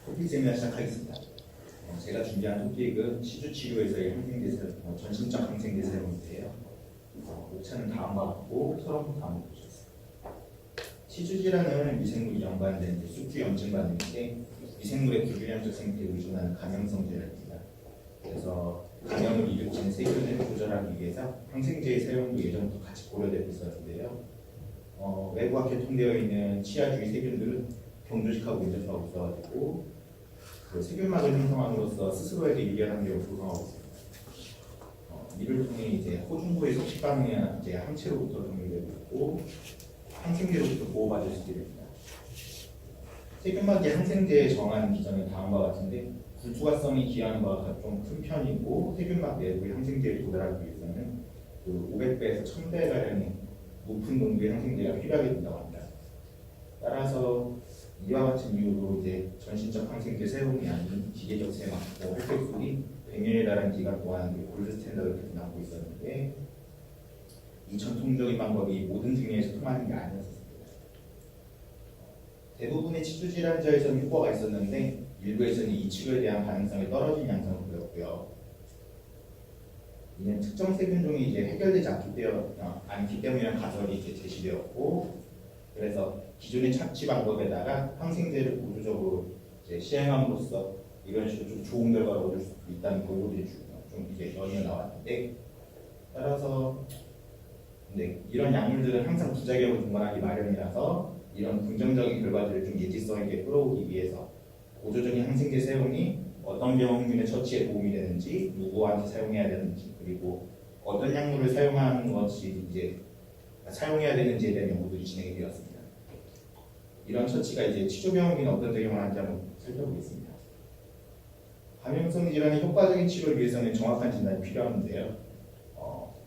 토픽 세미나 시작하겠습니다. 제가 준비한 토픽은 치주 치료에서의 전신적 항생제 사용인데요. 목차는 다음과 같고 서론부터 한번 보시겠습니다. 치주 질환은 미생물이 연관된 숙주 염증 반응인데 미생물의 불균형적 생태에 의존하는 감염성 질환입니다. 그래서 감염을 일으키는 세균을 조절하기 위해서 항생제의 사용도 예전부터 같이 고려되고 있었는데요. 외부와 개통되어 있는 치아주의 세균들은 병조직하고 인접하고 있어가지고 그 세균막을 형성함으로써 스스로에게 유리한 환경을 조성하고 있습니다. 이를 통해 이제 호중부의 속식반응이 이제 항체로부터 동일되고 있고 항생제로부터 보호받을 수 있게 됩니다. 세균막이 항생제에 정한 기전은 다음과 같은데 불투과성이 기하는 바가 좀 큰 편이고 세균막 내부의 항생제에 도달하기 위해서는 그 500배에서 1000배 가량의 높은 농도의 항생제가 필요하게 된다고 합니다. 따라서 이와 같은 이유로 이제 전신적 항생제 사용이 아닌 기계적 사용, 혈색술이 100년에 달하는 기간 동안 골드 스탠더드를 남고 있었는데 이 전통적인 방법이 모든 증례에서 통하는 게 아니었습니다. 대부분의 치주 질환자에서는 효과가 있었는데 일부에서는 이 치료에 대한 가능성이 떨어진 양상을 보였고요. 이는 특정 세균종이 이제 해결되지 않기 때문이라는 가설이 이제 제시되었고, 그래서 기존의 착취 방법에다가 항생제를 보조적으로 이제 시행함으로써 이런 식으로 좀 좋은 결과를 얻을 수 있다는 보고들이 좀 이제 연이어 나왔는데, 따라서 이런 약물들은 항상 부작용을 동반하기 마련이라서 이런 긍정적인 결과들을 좀 예지성 있게 끌어오기 위해서 보조적인 항생제 사용이 어떤 병균의 처치에 도움이 되는지, 누구한테 사용해야 되는지, 그리고 어떤 약물을 사용하는 것이 이제 사용해야 되는지에 대한 연구들이 진행이 되었습니다. 이런 처치가 이제 치주병균에 어떤 작용을 하는지 한번 살펴보겠습니다. 감염성 질환의 효과적인 치료를 위해서는 정확한 진단이 필요한데요.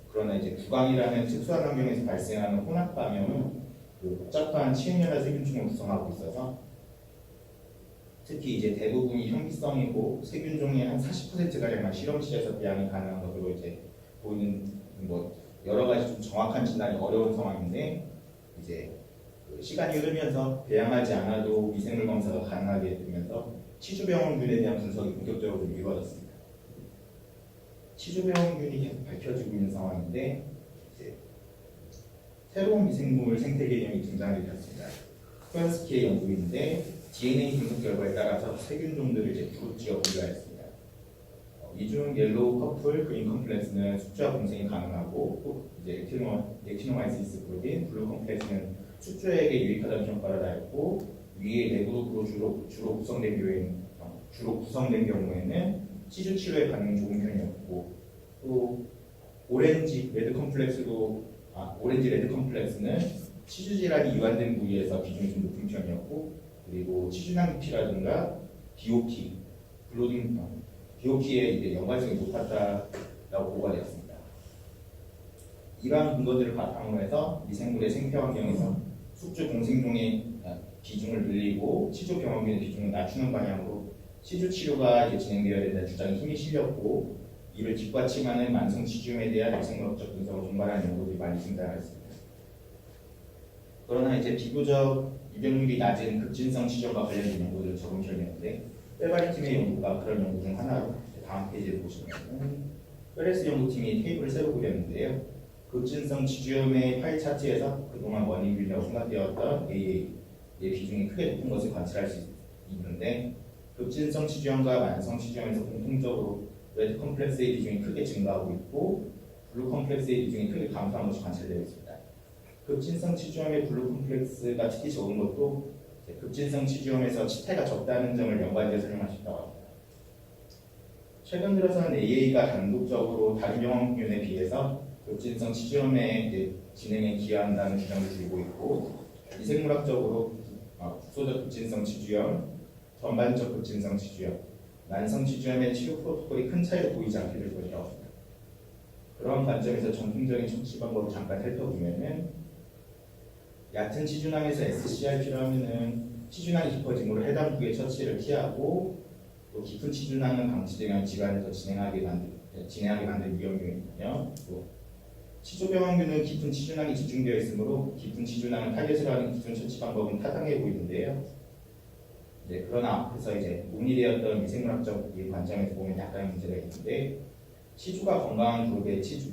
그러나 이제 구강이라는 특수한 환경에서 발생하는 혼합 감염은 그 복잡한 치행연화 세균층을 구성하고 있어서 특히 이제 대부분이 현기성이고 세균종의 한 40%가량만 실험실에서 배양이 가능한 것으로 이제 보이는 여러 가지 좀 정확한 진단이 어려운 상황인데 이제 시간이 흐르면서 배양하지 않아도 미생물 검사가 가능하게 되면서 치주병원균에 대한 분석이 본격적으로 좀 이루어졌습니다. 치주병원균이 계속 밝혀지고 있는 상황인데 이제 새로운 미생물 생태 개념이 등장하게 되었습니다. 코얀스키의 연구인데 DNA 분석 결과에 따라서 세균종들을 이제 그룹지어 분류하였습니다. 이 중 옐로우, 퍼플, 그린 컴플렉스는 숙주와 공생이 가능하고 이제 액티노마이시스 프로틴, 블루 컴플렉스는 숙주에게 유익하다는 평가를 하였고 위에 네 그룹으로 주로 구성된 경우에는 치주 치료에 반응이 좋은 편이었고 또 오렌지 레드 컴플렉스는 치주 질환이 이완된 부위에서 비중이 좀 높은 편이었고 그리고 치주낭피라든가 BOP의 이제 연관성이 높았다라고 보고가 되었습니다. 이러한 근거들을 바탕으로 해서 미생물의 생태 환경에서 숙주 공생종의 비중을 늘리고 치주 병원균의 비중을 낮추는 방향으로 치주 치료가 이제 진행되어야 된다는 주장이 힘이 실렸고 이를 뒷받침하는 만성 치주염에 대한 미생물학적 분석을 동반하는 연구들이 많이 등장했습니다. 그러나 이제 비교적 유병률이 낮은 급진성 치주염과 관련된 연구들은 적은 편이었는데 뼈바리 팀의 연구가 그런 연구 중 하나로 다음 페이지를 보시면 페레스 연구팀이 테이블을 새로 그렸는데요. 급진성 치주염의 파이 차트에서 그동안 원인균이라고 생각되었던 AA의 비중이 크게 높은 것을 관찰할 수 있는데 급진성 치주염과 만성 치주염에서 공통적으로 레드 컴플렉스의 비중이 크게 증가하고 있고 블루 컴플렉스의 비중이 크게 감소한 것이 관찰되어 있습니다. 급진성 치주염의 블루 컴플렉스가 특히 적은 것도 급진성 치주염에서 치태가 적다는 점을 연관지어 설명할 수 있다고 합니다. 최근 들어서는 AA가 단독적으로 다른 병원균에 비해서 급진성 치주염의 진행에 기여한다는 주장을 들고 있고 미생물학적으로 국소적 급진성 치주염, 전반적 급진성 치주염, 만성 치주염의 치료 프로토콜이 큰 차이를 보이지 않게 될 것이라고 합니다. 그런 관점에서 전통적인 처치 방법을 잠깐 살펴보면은 얕은 치주낭에서 SCR 필요하면은 치주낭이 깊어짐으로 해당 부위의 처치를 피하고 또 깊은 치주낭은 방치되면 질환을 더 진행하게 만들 위험이 있으며 또 치주병원균은 깊은 치주낭이 집중되어 있으므로 깊은 치주낭을 타겟으로 하는 기존 처치 방법은 타당해 보이는데요. 이제 그러나 앞에서 이제 논의되었던 미생물학적 관점에서 보면 약간의 문제가 있는데 치주가 건강한 그룹의 치주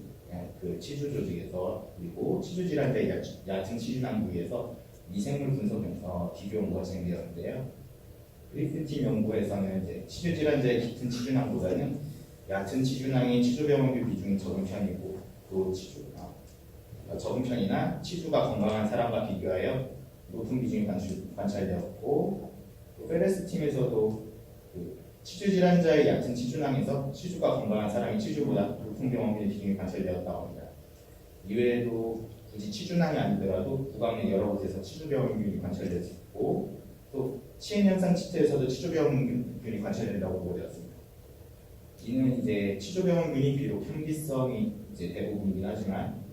조직에서 그리고 치주 질환자의 얕은 치주낭 부위에서 미생물 분석 비교 연구가 진행되었는데요. 그리프팀 연구에서는 이제 치주 질환자의 짙은 치주낭보다는 얕은 치주낭의 치주병원균 비중이 적은 편이고 또 적은 편이나 치주가 건강한 사람과 비교하여 높은 비중이 관찰되었고 또 페레스 팀에서도 치주 질환자의 얕은 치주낭에서 치주가 건강한 사람이 치주보다 높은 병원균의 비중이 관찰되었다고 합니다. 이외에도 굳이 치주낭이 아니더라도 구강 내 여러 곳에서 치주병원균이 관찰될 수 있고 또 치행현상 치트에서도 치주병원균이 관찰된다고 보고되었습니다. 이는 이제 치주병원균이 비록 현기성이 이제 대부분이긴 하지만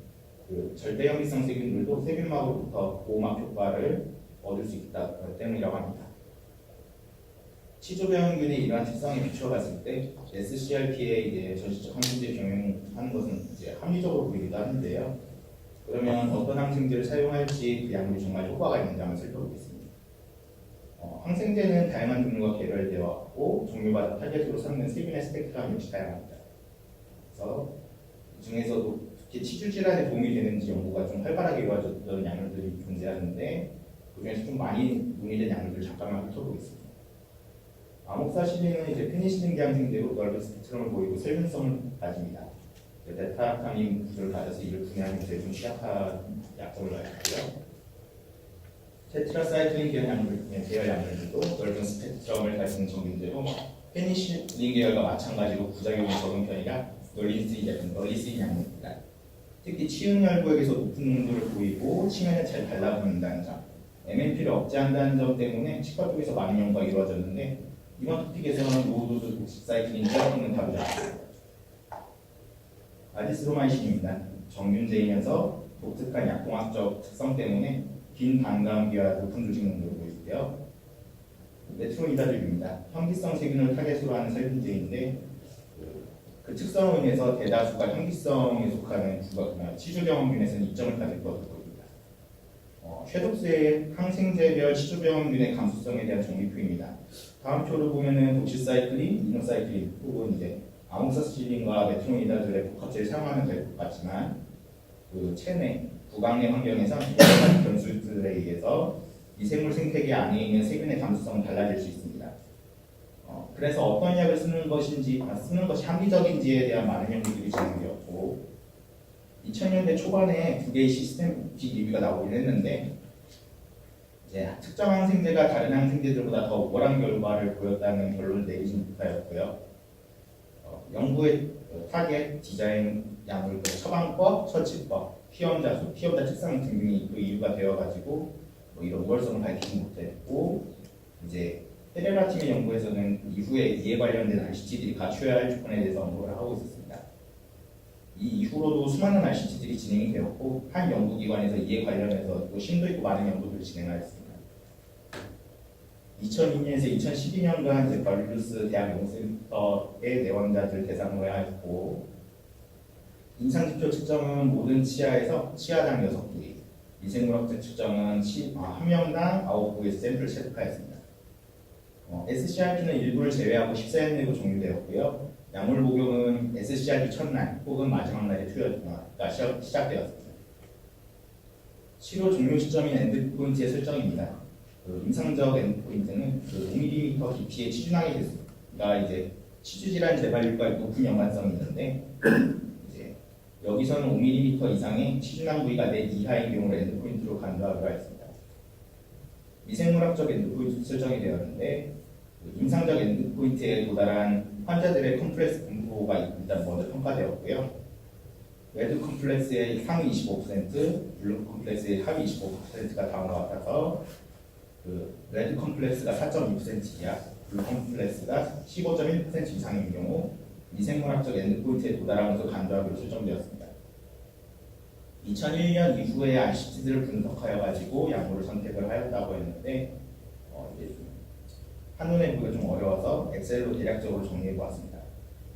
절대 현기성 세균들도 세균막으로부터 보호막 효과를 얻을 수 있다 때문이라고 합니다. 치주병원균의 이러한 특성에 비춰봤을 때 SCRP에 이제 전시적 항생제 병용하는 것은 이제 합리적으로 보이기도 하는데요. 그러면 어떤 항생제를 사용할지 그 약물이 정말 효과가 있는지 한번 살펴보겠습니다. 항생제는 다양한 종류가 개별되어 왔고 종류마다 타겟으로 삼는 세균의 스펙트럼 역시 다양합니다. 그래서 그 중에서도 특히 치주 질환에 도움이 되는지 연구가 좀 활발하게 이루어졌던 약물들이 존재하는데 그 중에서 좀 많이 논의된 약물들을 잠깐만 훑어보겠습니다. 아목사실린은 이제 페니실린계 항생제로 넓은 스펙트럼을 보이고 세균성을 가집니다. 데타타민 구조를 가져서 이를 분해하는 데 좀 취약한 약점을 가지고요. 테트라사이클린 계열 약물들도 넓은 스펙트럼을 가지는 정균제로 페니실린 계열과 마찬가지로 부작용이 적은 편이라 널리 쓰인 약물입니다. 특히 치은열구액에서 높은 농도를 보이고 치면에 잘 달라붙는다는 점, MMP를 억제한다는 점 때문에 치과 쪽에서 많은 연구가 이루어졌는데 이번 토픽에서는 로우도즈 독식사이클린을 다루지 않습니다. 아지스로마이신입니다. 정균제이면서 독특한 약공학적 특성 때문에 긴 반감기와 높은 조직 농도를 보이고요. 메트로니다졸입니다. 현기성 세균을 타겟으로 하는 살균제인데 그 특성으로 인해서 대다수가 현기성에 속하는 치주병원균에서는 이점을 가질 것으로 보입니다. 쉐독스의 항생제별 치주병원균의 감수성에 대한 정리표입니다. 다음 표를 보면은 도치사이클린, 이노사이클린 혹은 이제 아목사실린과 메트로니다졸의 복합제를 사용하면 될 것 같지만 그 체내, 구강 내 환경에서 여러 가지 변수들에 의해서 미생물 생태계 안에 있는 세균의 감수성은 달라질 수 있습니다. 그래서 어떤 약을 쓰는 것이 합리적인지에 대한 많은 연구들이 진행되었고 2000년대 초반에 두 개의 시스템틱 리뷰가 나오긴 했는데 이제 특정 항생제가 다른 항생제들보다 더 우월한 결과를 보였다는 결론을 내리진 못하였고요. 연구의 타겟, 디자인, 약물, 처방법, 처치법, 피험자 수, 피험자 특성 등등이 그 이유가 되어가지고 이런 우월성을 밝히지 못했고 이제 페레라 팀의 연구에서는 이후에 이에 관련된 RCT들이 갖춰야 할 조건에 대해서 연구를 하고 있었습니다. 이 이후로도 수많은 RCT들이 진행이 되었고 한 연구기관에서 이에 관련해서 또 심도 있고 많은 연구들을 진행하였습니다. 2002년에서 2012년간 바르루스 대학 연구센터의 내원자들 대상으로 하였고 임상지표 측정은 모든 치아에서 치아당 6부위, 미생물학적 측정은 한 명당 9부위에서 샘플을 체크하였습니다. SCRP는 일부를 제외하고 14일 내로 종료되었고요. 약물 복용은 SCRP 첫날 혹은 마지막 날에 시작되었습니다. 치료 종료 시점인 엔드포인트의 설정입니다. 임상적 엔드포인트는 5mm 깊이의 치주낭이가 이제 치주질환 재발률과 높은 연관성이 있는데 이제 여기서는 5mm 이상의 치주낭 부위가 내 이하인 경우를 엔드포인트로 간주하기로 했습니다. 미생물학적 엔드포인트 설정이 되었는데 임상적 엔드포인트에 도달한 환자들의 컴플렉스 분포가 일단 먼저 평가되었고요. 레드 컴플렉스의 상위 25%, 블루 컴플렉스의 하위 25%가 다음과 같아서 레드 컴플렉스가 4.2% 이하, 블루 컴플렉스가 15.1% 이상인 경우 미생물학적 엔드포인트에 도달한 것을 간주하기로 설정되었습니다. 2001년 이후에 RCT들을 분석하여 가지고 약물을 선택을 하였다고 했는데 한눈에 보기가 좀 어려워서 엑셀로 대략적으로 정리해 보았습니다.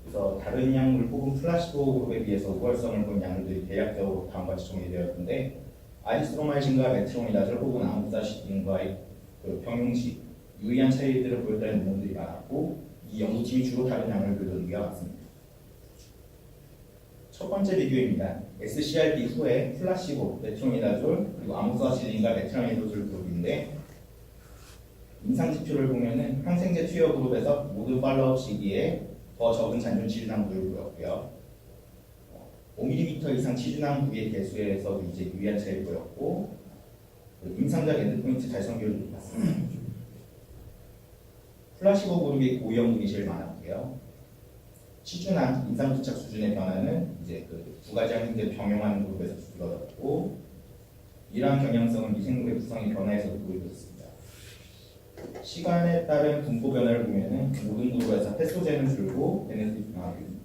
그래서 다른 약물 혹은 플라시보 그룹에 비해서 우월성을 본 약물들이 대략적으로 다음과 같이 정리되었는데 아지스트로마이신과 메트로니다졸 혹은 아목사실린과의 병용 시 유의한 차이들을 보였다는 논문들이 많았고 이 연구팀이 주로 다른 양을 보여준 위와 같습니다. 첫 번째 비교입니다. SCRP 후에 플라시보, 메트로니다졸, 그리고 아모사실린과 메트라미도졸 그룹인데 임상 지표를 보면은 항생제 투여 그룹에서 모든 팔로업 시기에 더 적은 잔존 치주낭 부를 보였고요. 5mm 이상 치주낭 부의 개수에서도 이제 유의한 차이를 보였고 임상적 엔드포인트 달성률을 높았습니다. 플라시보 그룹이 고위험군이 제일 많았고요. 치주낭 임상 부착 수준의 변화는 이제 그 두 가지 항생제 병용하는 그룹에서 줄어들었고 이러한 경향성은 미생물의 구성의 변화에서도 보여졌습니다. 시간에 따른 분포 변화를 보면은 모든 그룹에서 패소제는 줄고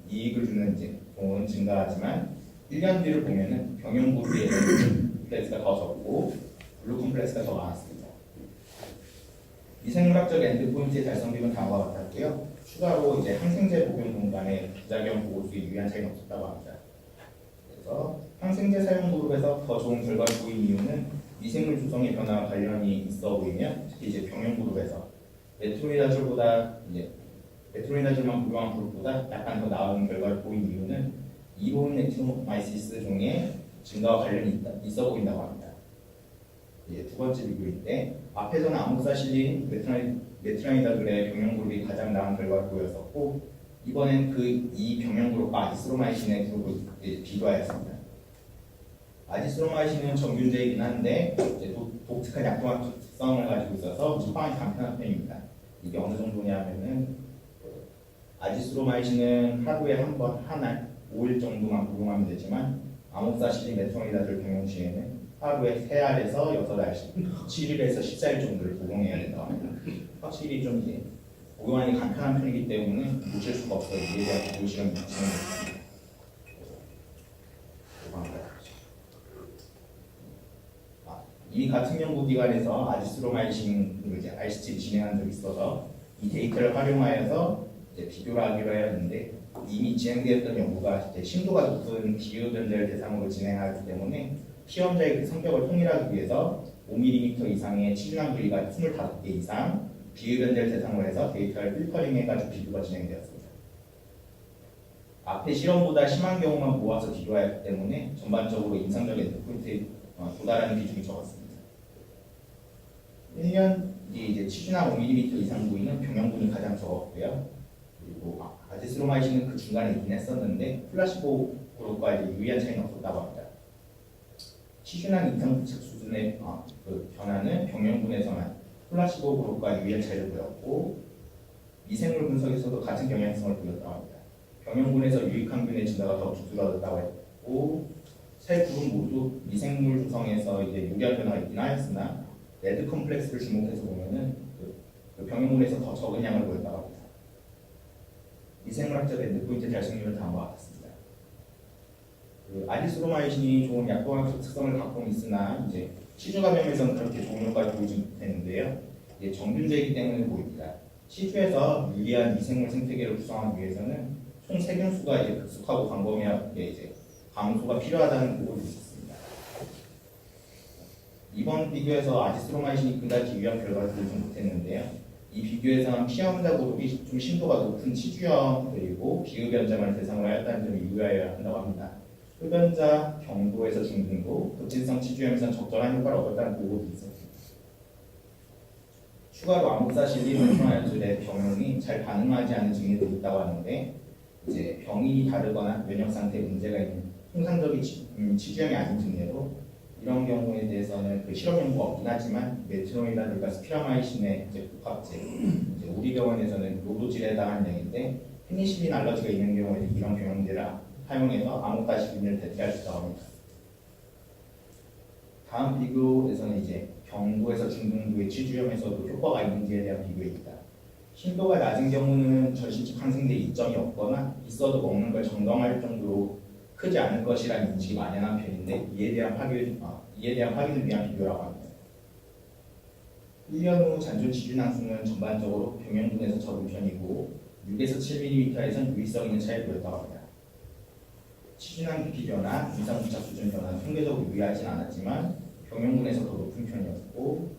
이익을 주는 이제 공은 증가하지만 1년 뒤를 보면은 병용 그룹의 컴플렉스가 더 적고 블루 컴플렉스가 더 많았습니다. 미생물학적 엔드포인트의 달성비는 다음과 같았고요. 추가로 이제 항생제 복용 공간의 부작용 보고수에 유의한 차이는 없었다고 합니다. 그래서 항생제 사용 그룹에서 더 좋은 결과를 보인 이유는 미생물 구성의 변화와 관련이 있어 보이면 특히 이제 병용 그룹에서 메트로니다졸보다 이제 메트로니다졸만 복용한 그룹보다 약간 더 나은 결과를 보인 이유는 이로운 액티노마이시스 종의 증가와 관련이 있어 보인다고 합니다. 두 번째 비교인데 앞에서는 아모사실린, 메트라니다졸의 병용 그룹이 가장 나은 결과를 보였었고 이번엔 그 이 병용 그룹과 아지스로마이신의 그룹을 비교하였습니다. 아지스로마이신은 정균제이긴 한데 독특한 약통학 특성을 가지고 있어서 처방이 간편한 편입니다. 이게 어느 정도냐면은 아지스로마이신은 하루에 한 번, 한 알, 5일 정도만 복용하면 되지만 아모사실린, 메트로니다졸 병용 시에는 하루에 3알에서 6알씩 7일에서 14일 정도를 복용해야 된다고 합니다. 확실히 좀 이제 복용하기 간편한 편이기 때문에 놓칠 수가 없어요. 이에 대한 비교 실험이 진행됐습니다. 이미 같은 연구기관에서 아지스로마이신을 이제 RCT를 진행한 적이 있어서 이 데이터를 활용하여서 이제 비교를 하기로 했는데 이미 진행되었던 연구가 이제 심도가 높은 비흡연자를 대상으로 진행하기 때문에 피험자의 그 성격을 통일하기 위해서 5mm 이상의 치주낭 부위가 25개 이상 비흡연자를 대상으로 해서 데이터를 필터링해가지고 비교가 진행되었습니다. 앞에 실험보다 심한 경우만 모아서 비교하였기 때문에 전반적으로 임상적 엔드포인트에 도달하는 비중이 적었습니다. 1년 뒤에 이제 치주낭 5mm 이상 부위는 병용군이 가장 적었고요. 그리고 아지스로마이신은 그 중간에 있긴 했었는데 플라시보 그룹과 이제 유의한 차이는 없었다고 합니다. 치주낭 임상 부착 수준의 그 변화는 병용군에서만 플라시보 그룹과 유의한 차이를 보였고 미생물 분석에서도 같은 경향성을 보였다고 합니다. 병용군에서 유익항균의 증가가 더 두드러졌다고 했고 세 그룹 모두 미생물 구성에서 이제 유리한 변화가 있긴 하였으나 레드 컴플렉스를 주목해서 보면은 그 병용군에서 더 적은 양을 보였다고 합니다. 미생물학적 엔드포인트 달성률은 다음과 같습니다. 아지스로마이신이 좋은 약동학적 특성을 갖고 있으나 이제 치주 감염에서는 그렇게 좋은 효과를 보이지 못했는데요. 이게 정균제이기 때문에 보입니다. 치주에서 유리한 미생물 생태계를 구성하기 위해서는 총 세균수가 이제 급속하고 광범위하게 이제 감소가 필요하다는 보고도 있었습니다. 이번 비교에서 아지스로마이신이 그다지 유효한 결과를 보이지 못했는데요. 이 비교에서는 피험자 그룹이 좀 심도가 높은 치주염 그리고 비흡연자만 대상으로 하였다는 점을 유의해야 한다고 합니다. 흡연자 경도에서 중등도, 급진성 치주염에서는 적절한 효과를 얻었다는 보고도 있었습니다. 추가로 아모사실린, 메트로니다졸의 병용이 잘 반응하지 않는 증례도 있다고 하는데 이제 병인이 다르거나 면역 상태에 문제가 있는 통상적인 치주염이 아닌 증례로 이런 경우에 대해서는 그 실험 연구가 없긴 하지만 메트로니다졸과 스피라마이신의 복합제, 우리 병원에서는 로도질에 해당하는 양인데 페니실린 알러지가 있는 경우에 이런 병용제를 사용해서 아모사실린을 대체할 수 있다고 합니다. 다음 비교에서는 이제 경도에서 중등도의 치주염에서도 효과가 있는지에 대한 비교입니다. 심도가 낮은 경우는 전신적 항생제 이점이 없거나 있어도 먹는 걸 정당할 정도로 크지 않을 것이라는 인식이 만연한 편인데 이에 대한 확인을 위한 비교라고 합니다. 1년 후 잔존 치주낭 수는 전반적으로 병용군에서 적은 편이고 6에서 7mm에선 유의성 있는 차이를 보였다고 합니다. 치주낭 깊이 변화, 임상 부착 수준 변화는 통계적으로 유의하진 않았지만 병용군에서 더 높은 편이었고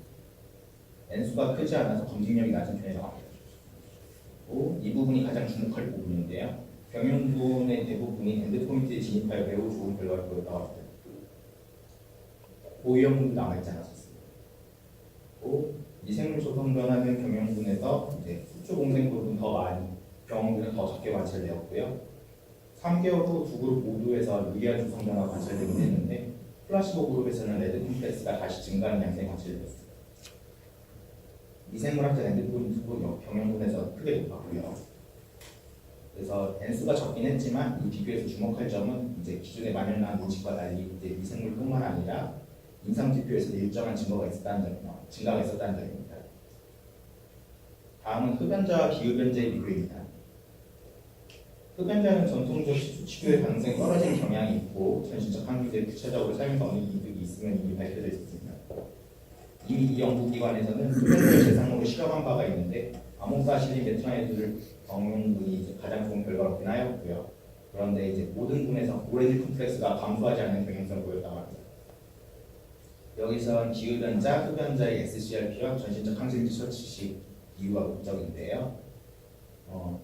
N수가 크지 않아서 검증력이 낮은 편에 나옵니다. 이 부분이 가장 주목할 부분인데요. 병용군의 대부분이 엔드포인트에 진입하여 매우 좋은 결과를 보였다고 합니다. 고위험군도 남아있지 않았었습니다. 미생물 조성 변화는 경영군에서 이제 수초 공생군은 더 많이, 병원군은 더 적게 관찰되었고요. 3개월 후 두 그룹 모두에서 유리한 조성 변화가 관찰되긴 했는데 플라시보 그룹에서는 레드 콤플렉스가 다시 증가하는 양상이 관찰되었습니다. 미생물학적 엔드포인트도 경영군에서 크게 높았고요. 그래서 N수가 적긴 했지만 이 비교에서 주목할 점은 이제 기존의 만연한 인식과 달리 이제 미생물뿐만 아니라 임상 지표에서도 일정한 증가가 있었다는 점입니다. 다음은 흡연자와 비흡연자의 비교입니다. 흡연자는 전통적 치료의 가능성이 떨어지는 경향이 있고 전신적 항생제를 구체적으로 사용해서 얻는 이득이 있으면 이미 밝혀져 있습니다. 이미 이 연구기관에서는 흡연자를 대상으로 실험한 바가 있는데 아모사실린 메트라이드를 경영군이 가장 좋은 결과를 얻긴 하였고요. 그런데 이제 모든 군에서 오렌지 콤플렉스가 감소하지 않는 경향성을 보였다고 합니다. 여기선 비흡연자, 흡연자의 SCRP와 전신적 항생제 처치시 이유가 목적인데요.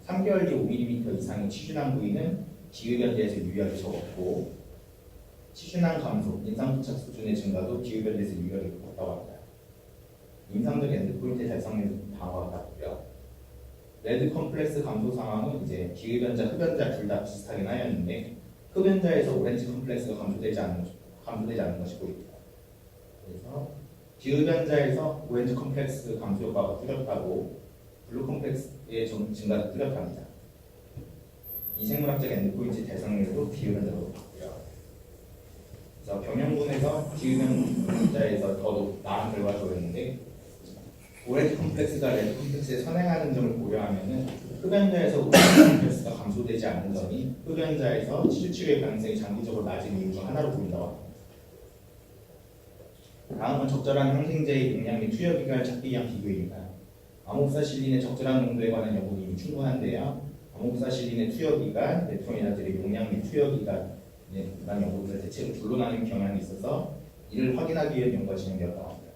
3개월 뒤 5mm 이상의 치주낭 부위는 비흡연자에서 유의하게 적었고 치주낭 감소, 인상부착 수준의 증가도 비흡연자에서 유의하게 적었다고 합니다. 임상적 엔드포인트 달성률은 다음과 같고요. 레드 컴플렉스 감소 상황은 이제 비흡연자, 흡연자 둘 다 비슷하긴 하였는데 흡연자에서 오렌지 컴플렉스가 감소되지 않는 것이 보입니다. 그래서 비흡연자에서 오렌지 컴플렉스 감소 효과가 뚜렷하고 블루 컴플렉스의 증가도 뚜렷합니다. 이생물학적 엔드포인트 달성률도 비흡연자가 높았고요. 그래서 병영군에서 비흡연자에서 더 나은 결과를 보였는데 오렌지 컴플렉스가 레드 컴플렉스에 선행하는 점을 고려하면은 흡연자에서 오렌지 컴플렉스가 감소되지 않는 점이 흡연자에서 치주치료의 가능성이 장기적으로 낮은 이유 중 하나로 보인다고 합니다. 다음은 적절한 항생제의 용량 및 투여 기간을 찾기 위한 비교입니다. 아목사실린의 적절한 농도에 관한 연구는 이미 충분한데요. 아목사실린의 투여 기간, 메트로니다들의 용량 및 투여 기간에 관한 연구들을 대체로 둘로 나누는 경향이 있어서 이를 확인하기 위한 연구가 진행되었다고 합니다.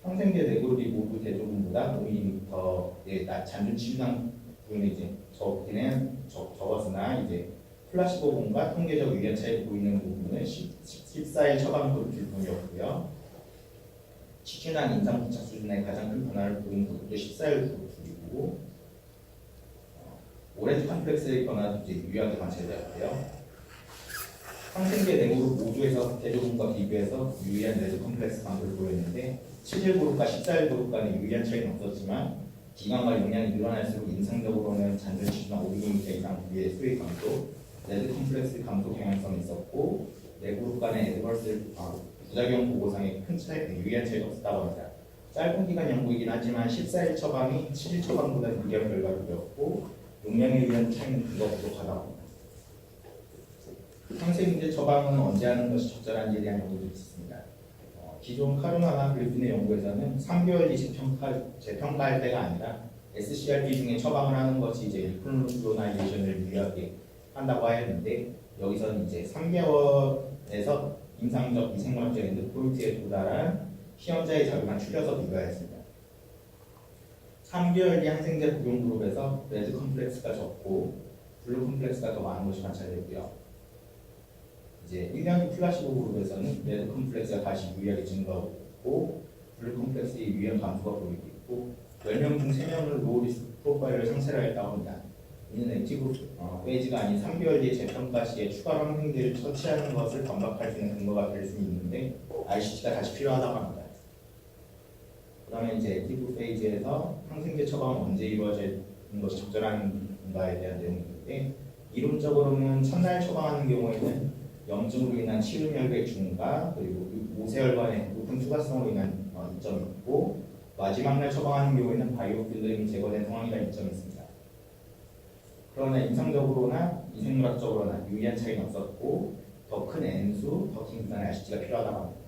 항생제 네 그룹이 모두 대조군보다 5mm의 잔존 치주낭 부분이 이제 적었으나 이제 플라시보군과 통계적 유견 차이 보이는 부분은 14일 처방 그룹일 뿐이었고요. 치주낭 인상 부착 수준의 가장 큰 변화를 보이는 그룹도 14일 그룹이고 오렌지 컴플렉스의 변화도 이제 유의하게 관찰되었고요. 항생제 네 그룹 모두에서 대조군과 비교해서 유의한 레드 컴플렉스 감소를 보였는데 7일 그룹과 14일 그룹 간의 유의한 차이는 없었지만 기간과 용량이 늘어날수록 인상적으로는 잔존 치주낭 5mm 이상 부위의 수의 감소, 레드 컴플렉스 감소 경향성이 있었고 네 그룹 간의 부작용 보고상에 큰 차이, 유의한 차이가 없었다고 합니다. 짧은 기간 연구이긴 하지만 14일 처방이 7일 처방보다 유리한 결과를 보였고 용량에 의한 차이는 근거 부족하다고 합니다. 항생제 처방은 언제 하는 것이 적절한지에 대한 연구도 있습니다. 기존 카르나나 그리핀의 연구에서는 3개월 뒤 재평가할 때가 아니라 SCRP 중에 처방을 하는 것이 이제 리플로나이제이션을 유리하게 한다고 하였는데 여기서는 이제 3개월에서 임상적 미생물학적 엔드포인트에 도달한 시험자의 자료만 추려서 비교하였습니다. 3개월 뒤 항생제 복용 그룹에서 레드 컴플렉스가 적고 블루 컴플렉스가 더 많은 것이 관찰되고요. 이제 1년 후 플라시보 그룹에서는 레드 컴플렉스가 다시 유의하게 증가하고 블루 컴플렉스의 유의한 감소가 보이고 있고 10명 중 3명을 로우리스크 프로파일을 상세를 했다고 합니다. 이는 액티브 페이지가 아닌 3개월 뒤에 재평가 시에 추가로 항생제를 처치하는 것을 반박할 수 있는 근거가 될 수 있는데 RCT가 다시 필요하다고 합니다. 그러면 이제 액티브 페이지에서 항생제 처방은 언제 이루어지는 것이 적절한가에 대한 내용인데 이론적으로는 첫날 처방하는 경우에는 염증으로 인한 치료혈액 증가 그리고 모세혈관의 높은 투과성으로 인한 이점이 있고 마지막 날 처방하는 경우에는 바이오필름이 제거된 상황이라는 이점이 있습니다. 그러나 임상적으로나 이생물학적으로나 유의한 차이는 없었고 더 큰 N수, 더 긴 기간의 RCT가 필요하다고 합니다.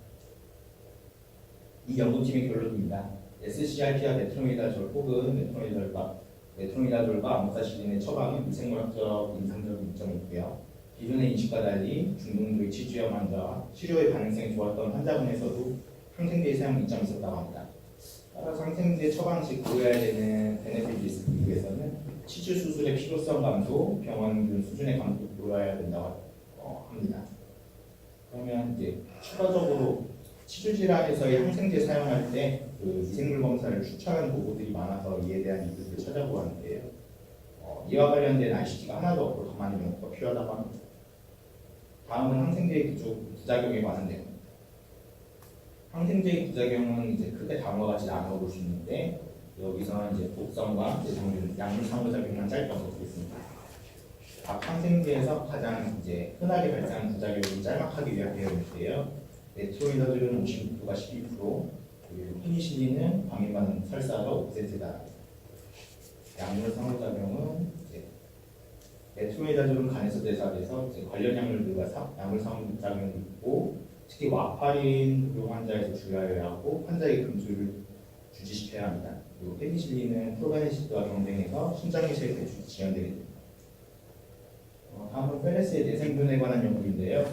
이 연구팀의 결론입니다. SCRP와 메트로니다졸 혹은 메트로니다졸과 아모사실린의 처방은 미생물학적, 임상적 이점이 있고요. 기존의 인식과 달리 중등도의 치주염 환자와 치료의 가능성이 좋았던 환자분에서도 항생제의 사용 이점이 있었다고 합니다. 따라서 항생제 처방 시 고려해야 되는 베네핏 리스크 이후에서는 치질 수술의 필요성 감소, 병원 수준의 감소 고려해야 된다고 합니다. 그러면 이제 추가적으로 치주 질환에서의 항생제 사용할 때 그 미생물 검사를 추천하는 보고들이 많아서 이에 대한 이유를 찾아보았는데요. 이와 관련된 ICT가 하나도 없고 더 많은 연구가 필요하다고 합니다. 다음은 항생제의 부작용에 관한 내용입니다. 항생제의 부작용은 이제 크게 다음과 같이 나누어 볼 수 있는데 여기서는 이제 독성과 약물 상호작용만 짧게 언급하겠습니다. 각 항생제에서 가장 이제 흔하게 발생하는 부작용을 짤막하게 요약되어 있는데요. 메트로이더들은 56%가 12%, 그리고 페니실린은 방임받는 설사가 5%다. 약물 상호작용은 이제 메트로이더들은 간에서 대사돼서 이제 관련 약물들과 약물 상호작용이 있고, 특히 와파린 환자에서 주의해야 하고 환자의 금주를 주지시켜야 합니다. 그리고 페니실린은 프로베네시드와 경쟁해서 심장내시에 지연되게 됩니다. 다음은 페레스의 내생균에 관한 연구인데요.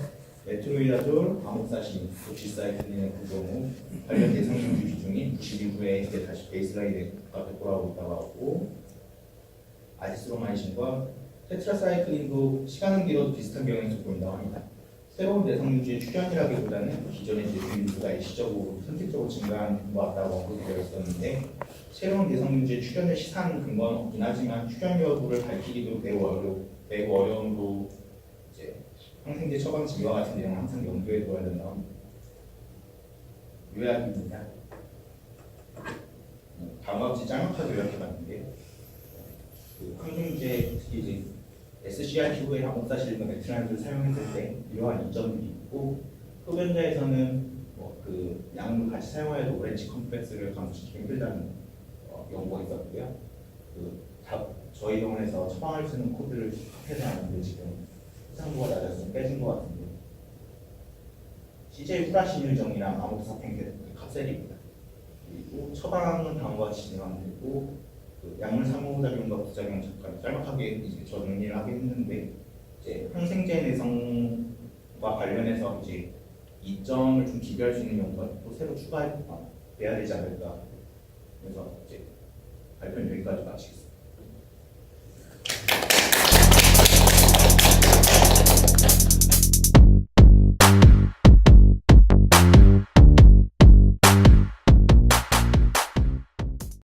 메트로이다졸, 아목사신, 도시사이클린의 그 경우 관련 내성균 비중이 90 이후에 이제 다시 베이스라인에 돌아오고 있다고 하고, 아지스로마이신과 테트라사이클린도 시간은 길어도 비슷한 경향에서 보인다고 합니다. 새로운 내성균주의 출현이라기보다는 기존의 내성균주가 일시적으로 선택적으로 증가한 것 같다고 언급되어 있었는데, 새로운 내성균주의 출현을 시사하는 근거는 없긴 하지만 출현 여부를 밝히기도 매우 어려움으로 이제 항생제 처방 시 이와 같은 내용은 항상 염두에 둬야 된다고 합니다. 요약입니다. 다음과 같이 짤막하게 요약해봤는데, 그 항생제 특히 이제 SCRT 후에 아목사실과 메트라이드를 사용했을 때 이러한 이점들이 있고, 흡연자에서는 그 약물 같이 사용하여도 오렌지 컴플렉스를 감소시키기 힘들다는 연구가 있었고요. 저희 병원에서 처방할 수 있는 코드를 해서 하는데 지금 해상도가 낮아서 빼진 것 같은데, CJ 후라시밀정이랑 아목사팽 캅셀입니다. 그리고 처방은 다음과 같이 진행하면 되고, 그 약물 상호작용과 부작용 잠깐 짤막하게 이제 정리를 하긴 했는데, 이제 항생제 내성과 관련해서 이제 이점을 좀 기별할 수 있는 연구가 또 새로 추가돼야 되지 않을까. 그래서 이제 발표는 여기까지 마치겠습니다.